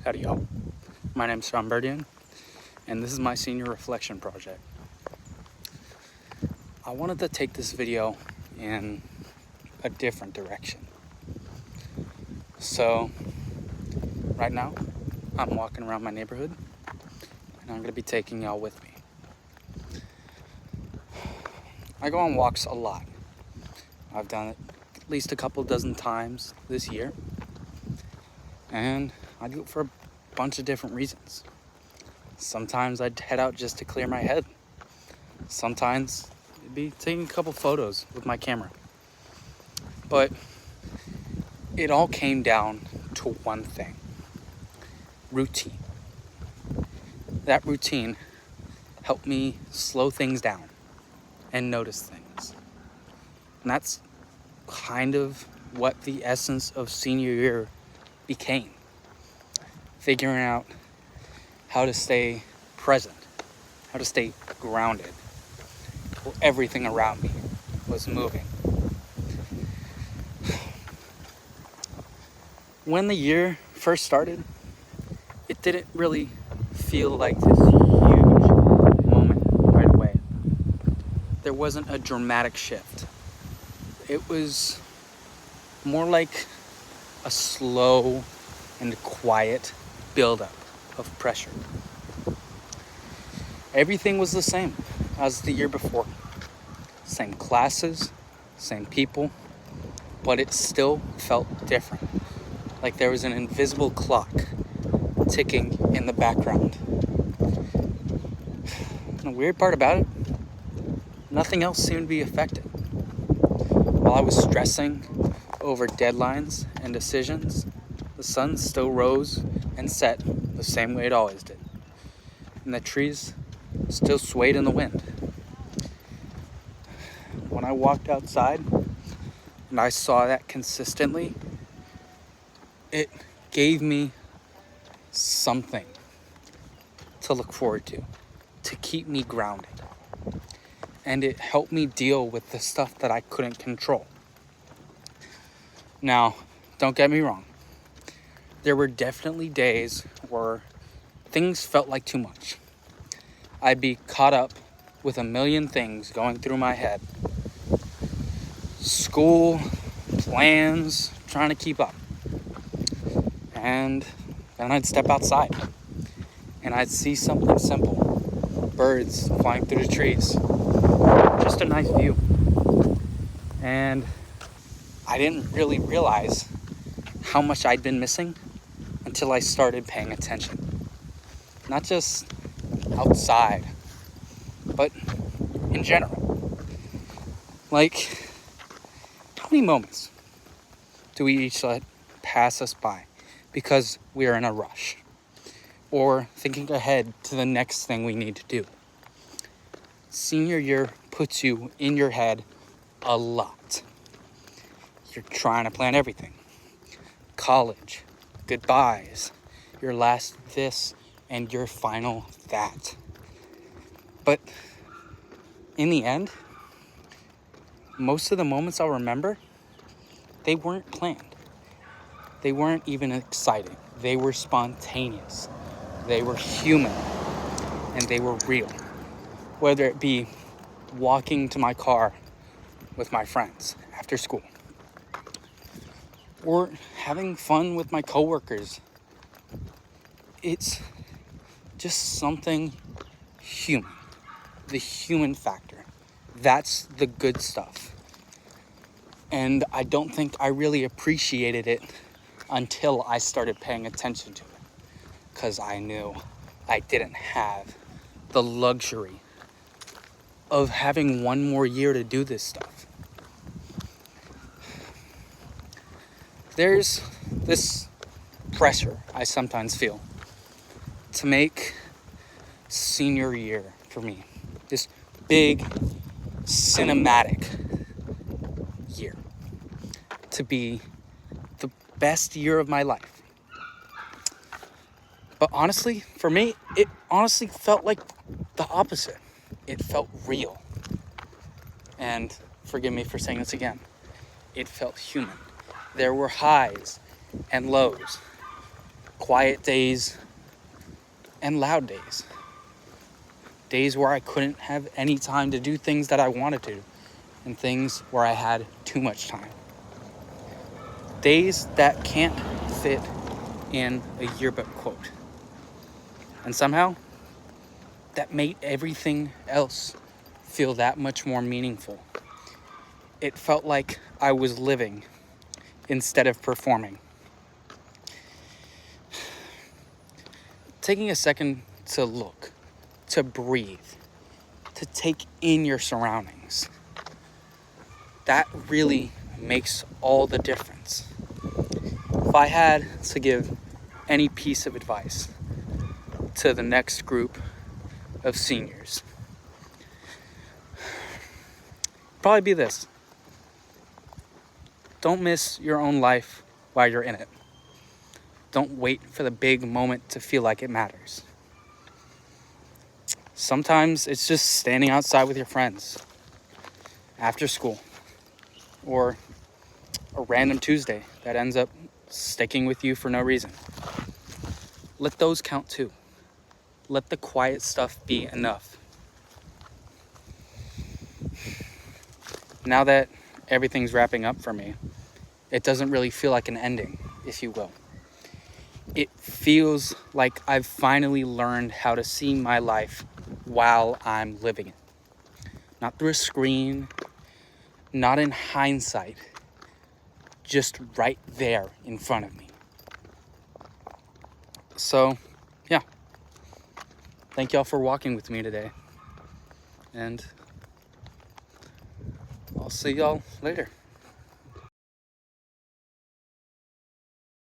Howdy y'all. My name's Sean Berdian, and this is my senior reflection project. I wanted to take this video in a different direction. So, right now, I'm walking around my neighborhood, and I'm going to be taking y'all with me. I go on walks a lot. I've done it at least a couple dozen times this year, and I do it for a bunch of different reasons. Sometimes I'd head out just to clear my head. Sometimes it'd be taking a couple photos with my camera. But it all came down to one thing: routine. That routine helped me slow things down and notice things. And that's kind of what the essence of senior year became. Figuring out how to stay present, how to stay grounded, while everything around me was moving. When the year first started, it didn't really feel like this huge moment right away. There wasn't a dramatic shift. It was more like a slow and quiet buildup of pressure. Everything was the same as the year before. Same classes, same people, but it still felt different. Like there was an invisible clock ticking in the background. And the weird part about it, nothing else seemed to be affected. While I was stressing over deadlines and decisions, the sun still rose and set the same way it always did. And the trees still swayed in the wind. When I walked outside and I saw that consistently, it gave me something to look forward to keep me grounded. And it helped me deal with the stuff that I couldn't control. Now, don't get me wrong. There were definitely days where things felt like too much. I'd be caught up with a million things going through my head. School, plans, trying to keep up. And then I'd step outside and I'd see something simple. Birds flying through the trees. Just a nice view. And I didn't really realize how much I'd been missing until I started paying attention. Not just outside, but in general. Like, how many moments do we each let pass us by because we are in a rush or thinking ahead to the next thing we need to do? Senior year puts you in your head a lot. You're trying to plan everything. College, goodbyes, your last this, and your final that. But in the end, most of the moments I'll remember, they weren't planned. They weren't even exciting. They were spontaneous. They were human. And they were real. Whether it be walking to my car with my friends after school, or having fun with my coworkers. It's just something human. The human factor. That's the good stuff. And I don't think I really appreciated it until I started paying attention to it. Because I knew I didn't have the luxury of having one more year to do this stuff. There's this pressure I sometimes feel to make senior year for me this big cinematic year, to be the best year of my life. But honestly, for me, it honestly felt like the opposite. It felt real. And forgive me for saying this again, it felt human. There were highs and lows, quiet days and loud days. Days where I couldn't have any time to do things that I wanted to, and things where I had too much time. Days that can't fit in a yearbook quote. And somehow, that made everything else feel that much more meaningful. It felt like I was living instead of performing. Taking a second to look, to breathe, to take in your surroundings. That really makes all the difference. If I had to give any piece of advice to the next group of seniors, probably be this: don't miss your own life while you're in it. Don't wait for the big moment to feel like it matters. Sometimes it's just standing outside with your friends after school, or a random Tuesday that ends up sticking with you for no reason. Let those count too. Let the quiet stuff be enough. Now that everything's wrapping up for me, it doesn't really feel like an ending, if you will. It feels like I've finally learned how to see my life while I'm living it. Not through a screen, not in hindsight, just right there in front of me. So, yeah. Thank y'all for walking with me today. And I'll see y'all later.